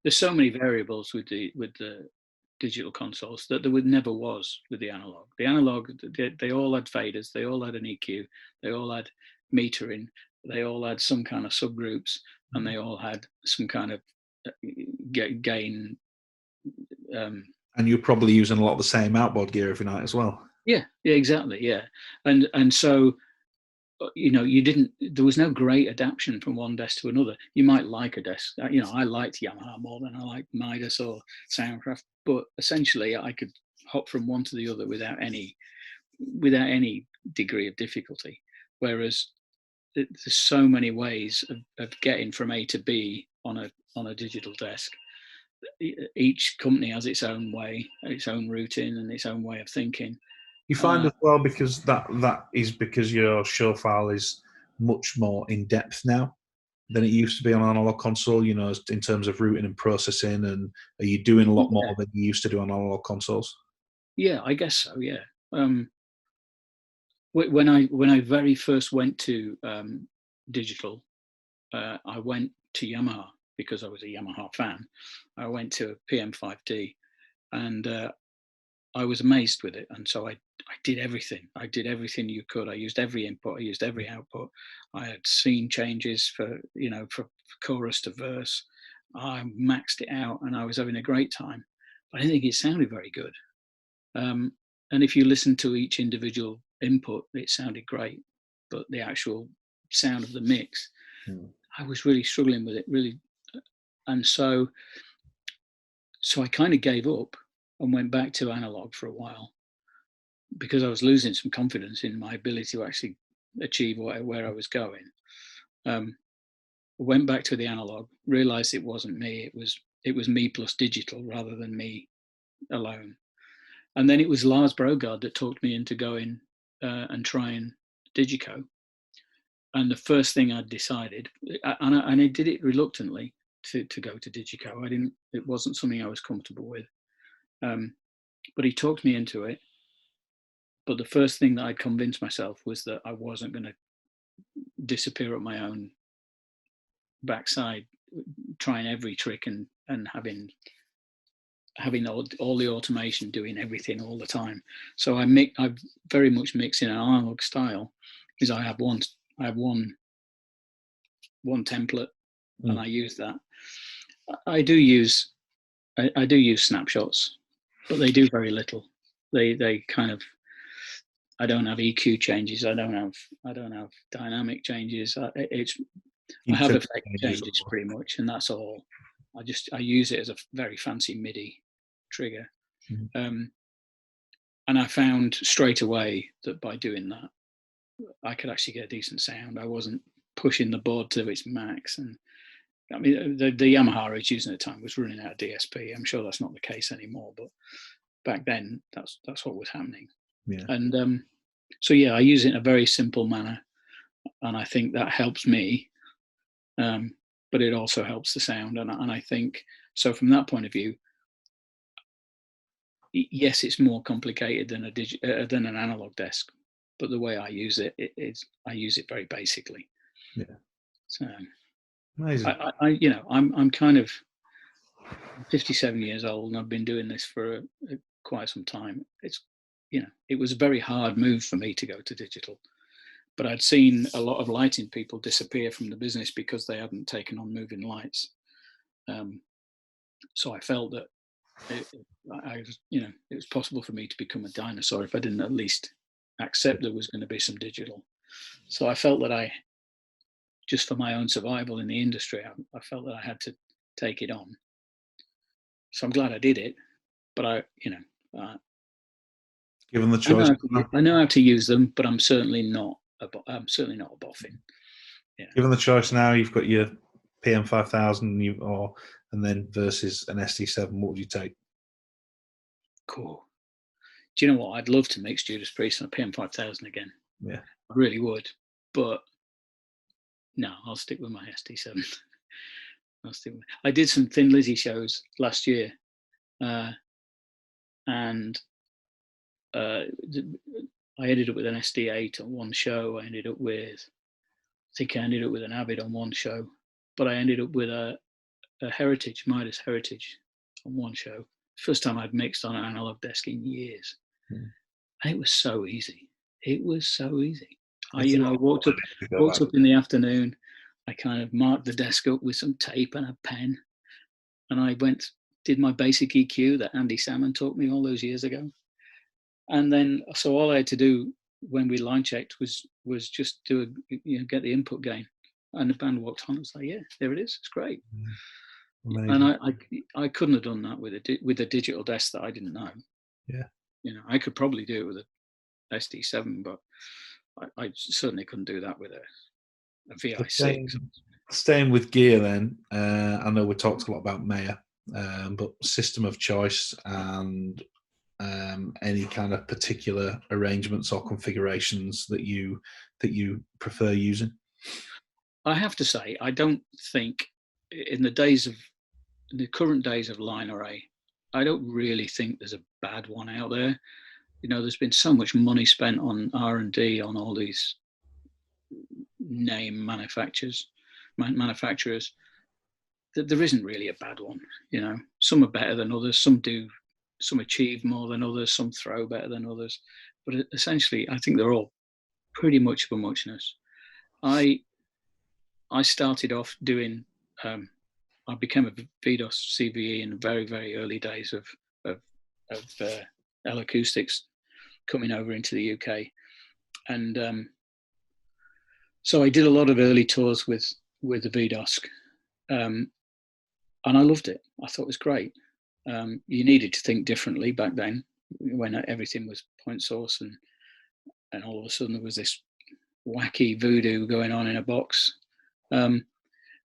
There's so many variables with the digital consoles that there never was with the analog. The analog, they all had faders, they all had an EQ, they all had metering, they all had some kind of subgroups, and they all had some kind of gain. And you're probably using a lot of the same outboard gear every night as well. Yeah, exactly. Yeah, and so there was no great adaptation from one desk to another. You might like a desk, I liked Yamaha more than I liked Midas or Soundcraft, but essentially I could hop from one to the other without any degree of difficulty. Whereas there's so many ways of getting from A to B on a digital desk. Each company has its own way, its own routine, and its own way of thinking. You find as well, because that is because your show file is much more in depth now than it used to be on an analog console, in terms of routing and processing, and are you doing a lot more than you used to do on analog consoles? Yeah, I guess so, yeah. When I very first went to digital, I went to Yamaha because I was a Yamaha fan. I went to a PM5D, and I was amazed with it. And so I did everything. I did everything you could. I used every input. I used every output. I had scene changes for chorus to verse. I maxed it out, and I was having a great time. But I didn't think it sounded very good. And if you listen to each individual input, it sounded great. But the actual sound of the mix, I was really struggling with it, really. And so I kind of gave up and went back to analog for a while, because I was losing some confidence in my ability to actually achieve where I was going. Went back to the analog, realized it wasn't me. It was me plus digital rather than me alone. And then it was Lars Brogard that talked me into going and trying Digico. And the first thing I decided, and I did it reluctantly to go to Digico. It wasn't something I was comfortable with. But he talked me into it. But the first thing that I convinced myself was that I wasn't going to disappear at my own backside, trying every trick and having all the automation, doing everything all the time. So I very much mix in an analog style. Is I have one template, and I use that. I do use snapshots, but they do very little. They kind of, I don't have EQ changes. I don't have dynamic changes. I have effect changes pretty much, and that's all. I use it as a very fancy MIDI trigger. And I found straight away that by doing that, I could actually get a decent sound. I wasn't pushing the board to its max. And I mean, the Yamaha I was using at the time was running out of DSP. I'm sure that's not the case anymore, but back then that's what was happening. Yeah. And so yeah, I use it in a very simple manner, and I think that helps me. But it also helps the sound, and I think so. From that point of view, yes, it's more complicated than than an analog desk, but the way I use it, I use it very basically. Yeah. So amazing. I'm kind of 57 years old, and I've been doing this for quite some time. It was a very hard move for me to go to digital, but I'd seen a lot of lighting people disappear from the business because they hadn't taken on moving lights. So I felt that it was possible for me to become a dinosaur if I didn't at least accept there was going to be some digital. So I felt that just for my own survival in the industry, I felt that I had to take it on. So I'm glad I did it, but given the choice, I know how to use them, but I'm certainly not a boffin. Yeah. Given the choice now, you've got your PM5000 and then versus an SD7. What would you take? Cool. Do you know what? I'd love to mix Judas Priest on a PM5000 again. Yeah, I really would. But no, I'll stick with my SD7. I did some Thin Lizzy shows last year, and I ended up with an SD8 on one show. I ended up with an Avid on one show, but I ended up with a Midas Heritage on one show. First time I'd mixed on an analog desk in years. And it was so easy. I walked up in the afternoon. I kind of marked the desk up with some tape and a pen, and I did my basic EQ that Andy Salmon taught me all those years ago. And then, so all I had to do when we line checked was just get the input gain, and the band walked on. I was like, yeah, there it is. It's great. Amazing. And I couldn't have done that with a digital desk that I didn't know. Yeah. I could probably do it with a SD7, but I certainly couldn't do that with a VI6. Staying with gear then, I know we talked a lot about Mayer, but system of choice and any kind of particular arrangements or configurations that you prefer using? I have to say, I don't think in the current days of line array, I don't really think there's a bad one out there. There's been so much money spent on R&D on all these name manufacturers that there isn't really a bad one. Some are better than others. Some achieve more than others. Some throw better than others. But essentially, I think they're all pretty much of a muchness. I started off doing. I became a VDOS CVE in the very, very early days of L Acoustics coming over into the UK, and so I did a lot of early tours with the VDOS, and I loved it. I thought it was great. You needed to think differently back then, when everything was point source, and all of a sudden there was this wacky voodoo going on in a box.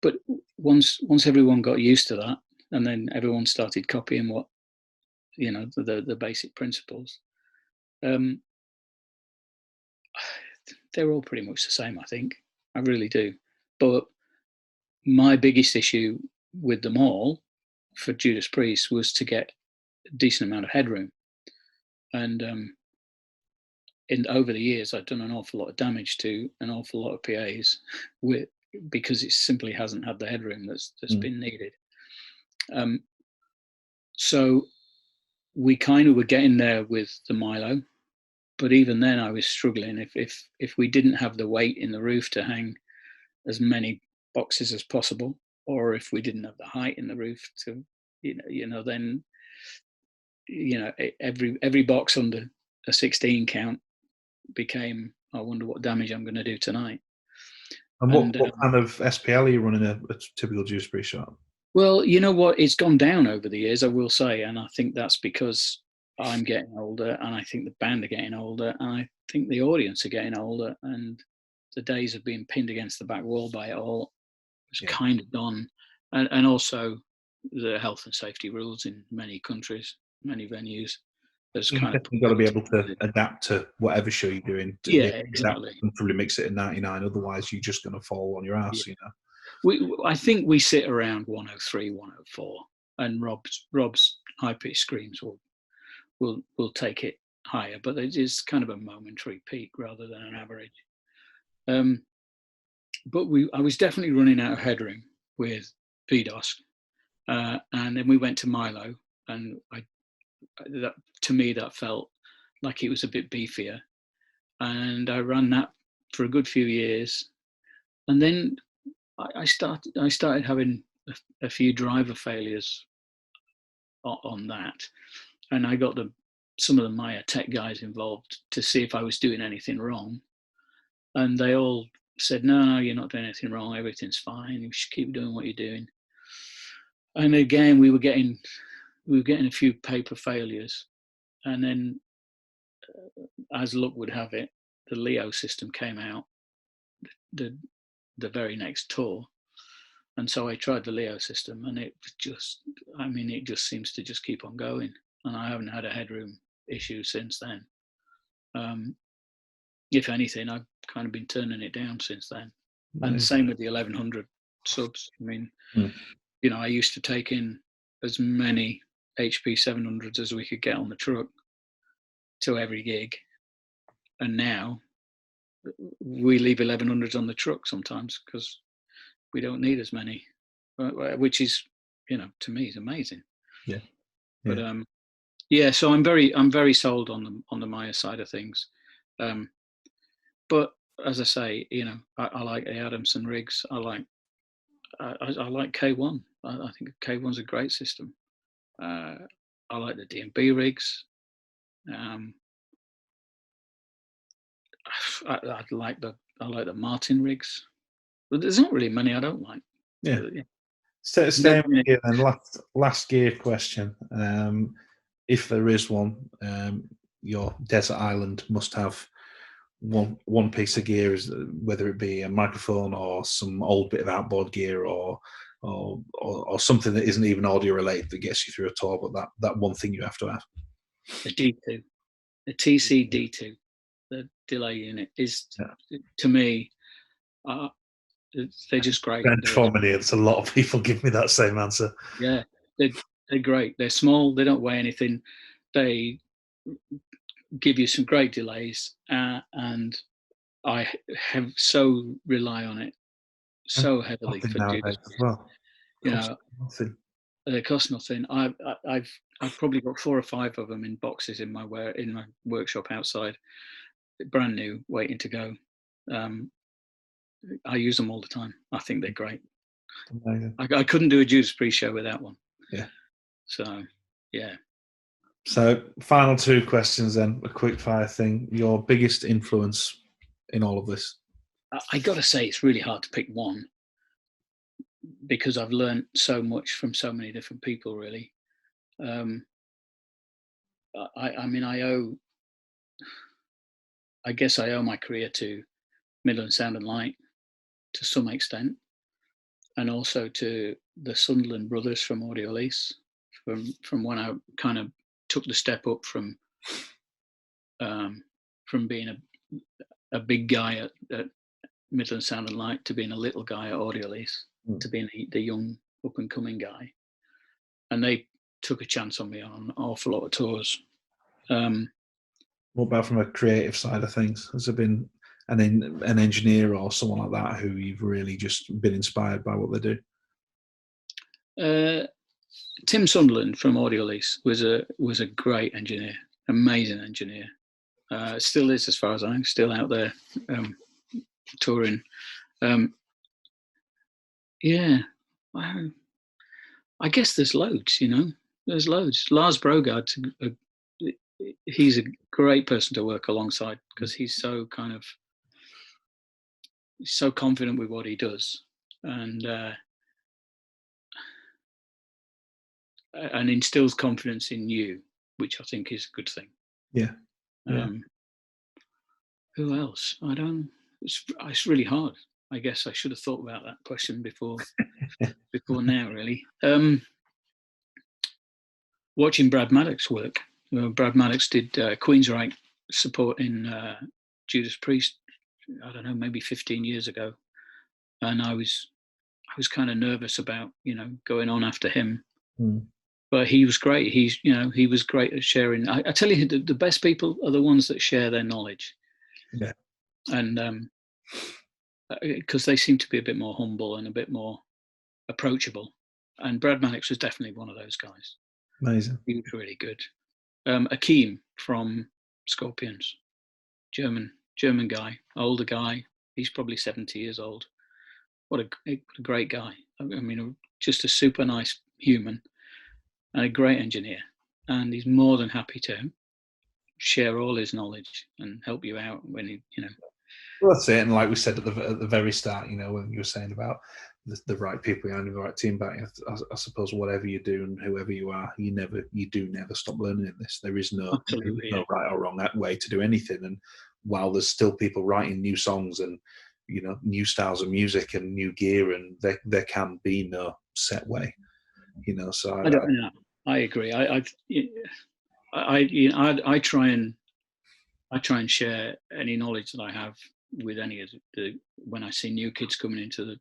But once everyone got used to that, and then everyone started copying what the basic principles, they're all pretty much the same. I think I really do. But my biggest issue with them all for Judas Priest was to get a decent amount of headroom, and over the years I've done an awful lot of damage to an awful lot of PAs because it simply hasn't had the headroom that's been needed. So we kind of were getting there with the Milo, but even then I was struggling. If we didn't have the weight in the roof to hang as many boxes as possible, or if we didn't have the height in the roof to, then every box under a 16 count became, I wonder what damage I'm going to do tonight. And what kind of SPL are you running a typical Judas Priest shop? Well, you know what? It's gone down over the years, I will say, and I think that's because I'm getting older, and I think the band are getting older, and I think the audience are getting older, and the days of being pinned against the back wall by it all was kind of gone, and also the health and safety rules in many countries, many venues. You've got to be able to adapt to whatever show you're doing. Exactly. And probably mix it in 99. Otherwise, you're just going to fall on your ass. I think we sit around 103, 104, and Rob's high pitched screams will take it higher, but it is kind of a momentary peak rather than an average. But I was definitely running out of headroom with VDOS, and then we went to Milo, and to me that felt like it was a bit beefier, and I ran that for a good few years, and then I started having a few driver failures on that, and I got some of the Maya tech guys involved to see if I was doing anything wrong, and they all said, no, you're not doing anything wrong, everything's fine, you should keep doing what you're doing. And again, we were getting a few paper failures, and then as luck would have it, the Leo system came out the very next tour, and so I tried the Leo system, and it just seems to just keep on going, and I haven't had a headroom issue since then. If anything, I've kind of been turning it down since then. Nice. And the same with the 1100 subs. I mean, I used to take in as many HP 700s as we could get on the truck to every gig, and now we leave 1100s on the truck sometimes because we don't need as many, which is, to me, is amazing. Yeah. But so I'm very sold on the Maya side of things. But as I say, I like the Adamson rigs. I like K1. I think K1's a great system. I like the D&B rigs. I like the Martin rigs, but there's not really many I don't like. Yeah. Yeah. Staying with you then, last gear question. If there is one, your desert island must have one piece of gear, whether it be a microphone or some old bit of outboard gear or something that isn't even audio related that gets you through a tour, but that one thing you have to have. The D2, the TC D2, the delay unit is, to me, they're just great. And for me, it's a lot of people give me that same answer. Yeah, they're great. They're small. They don't weigh anything. They give you some great delays, and I have so rely on it so heavily for Judas as well. You know, nothing. They cost nothing. I've probably got 4 or 5 of them in boxes in my workshop outside, brand new, waiting to go. I use them all the time. I think they're great. Amazing. I couldn't do a Judas Priest show without one. Yeah. So, yeah. So, final 2 questions then, a quick fire thing. Your biggest influence in all of this? I got to say, it's really hard to pick one because I've learned so much from so many different people, really. I guess I owe my career to Midland Sound and Light to some extent, and also to the Sunderland brothers from Audio Lease, from when I kind of took the step up from being a big guy at Midland Sound and Light to being a little guy at Audio Lease, to being the young up and coming guy, and they took a chance on me on an awful lot of tours. What about from a creative side of things? Has there been an engineer or someone like that who you've really just been inspired by what they do? Tim Sunderland from Audio Lease was a great engineer, amazing engineer. Still is, as far as I know, still out there touring. Yeah, I guess there's loads. There's loads. Lars Brogard, he's a great person to work alongside because he's so so confident with what he does, and instills confidence in you, which I think is a good thing. Yeah. Who else? It's really hard. I guess I should have thought about that question before now, really. Watching Brad Maddox work. Brad Maddox did Queensryche support in Judas Priest, I don't know, maybe 15 years ago. And I was kind of nervous about, going on after him. But he was great. He was great at sharing. I tell you, the best people are the ones that share their knowledge. Yeah. And because they seem to be a bit more humble and a bit more approachable. And Brad Maddox was definitely one of those guys. Amazing. He was really good. Akeem from Scorpions, German guy, older guy. He's probably 70 years old. What a great guy. I mean, just a super nice human and a great engineer. And he's more than happy to share all his knowledge and help you out when he. Well, that's it. And like we said at the very start, when you were saying about the right people behind the right team back, I suppose whatever you do and whoever you are, you do never stop learning in this. There is no right or wrong way to do anything. And while there's still people writing new songs and new styles of music and new gear, and there can be no set way. So I don't know. I agree. I try and share any knowledge that I have with any of when I see new kids coming into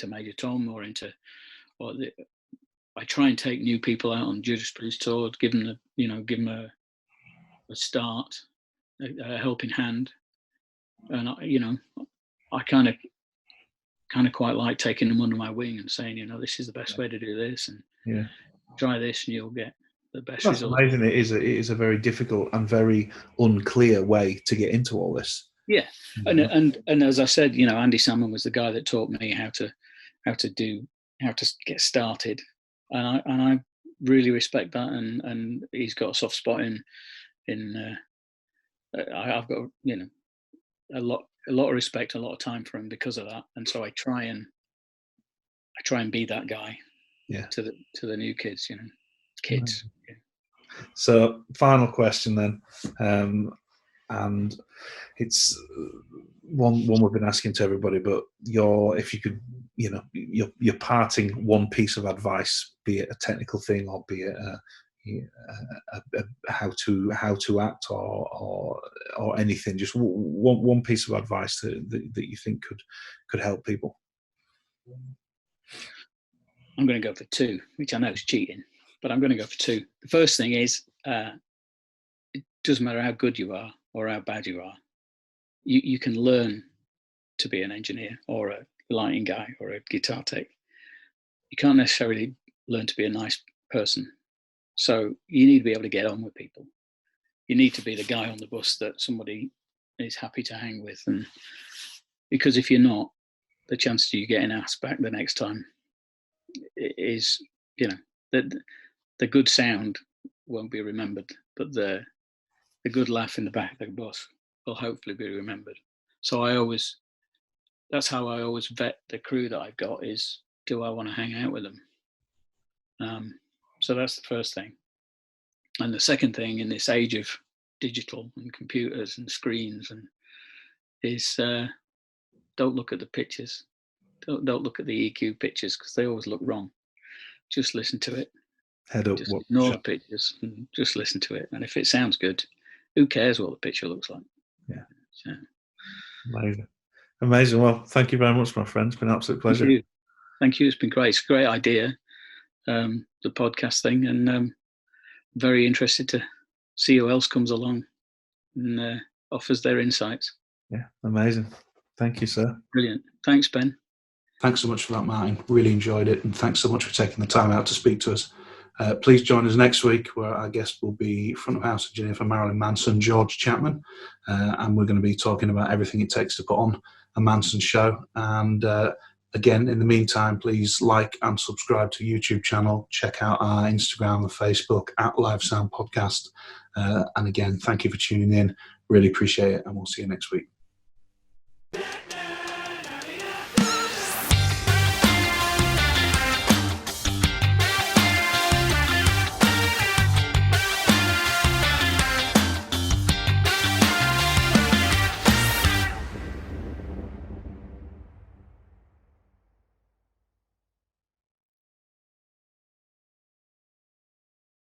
Major Tom I try and take new people out on Judas Priest tour, give them a start, a helping hand, and I kind of quite like taking them under my wing and saying, this is the best way to do this, and try this, and you'll get the best result. Amazing. It is a very difficult and very unclear way to get into all this. Yeah, and as I said, Andy Salmon was the guy that taught me how to get started, and I really respect that, and he's got a soft spot in I've got a lot of respect, a lot of time for him because of that. And so I try and be that guy to the new kids, kids. Yeah. So final question then, and it's one we've been asking to everybody, but if you could, you're parting one piece of advice, be it a technical thing or be it how to act or anything, just one piece of advice that you think could help people. I'm going to go for 2, which I know is cheating, but I'm going to go for 2. The first thing is, it doesn't matter how good you are or how bad you are, you can learn to be an engineer or a lighting guy or a guitar tech. You can't necessarily learn to be a nice person. So you need to be able to get on with people. You need to be the guy on the bus that somebody is happy to hang with. And because if you're not, the chance of you getting asked back the next time is, the good sound won't be remembered, but the good laugh in the back of the bus will hopefully be remembered. So that's how I always vet the crew that I've got, is, do I want to hang out with them? So that's the first thing. And the second thing, in this age of digital and computers and screens, is don't look at the pictures. Don't look at the EQ pictures, because they always look wrong. Just listen to it. Head up. Just ignore the pictures and just listen to it. And if it sounds good, who cares what the picture looks like? Yeah. So. Amazing. Well, thank you very much, my friend. It's been an absolute pleasure. Thank you. It's been great. It's a great idea, the podcast thing, and very interested to see who else comes along and offers their insights. Yeah, amazing. Thank you, sir. Brilliant. Thanks, Ben. Thanks so much for that, Martin. Really enjoyed it, and thanks so much for taking the time out to speak to us. Please join us next week, where our guest will be front of house engineer for Marilyn Manson, George Chapman, and we're going to be talking about everything it takes to put on a Manson show. And again, in the meantime, please like and subscribe to YouTube channel. Check out our Instagram and Facebook at Live Sound Podcast. And again, thank you for tuning in. Really appreciate it, and we'll see you next week.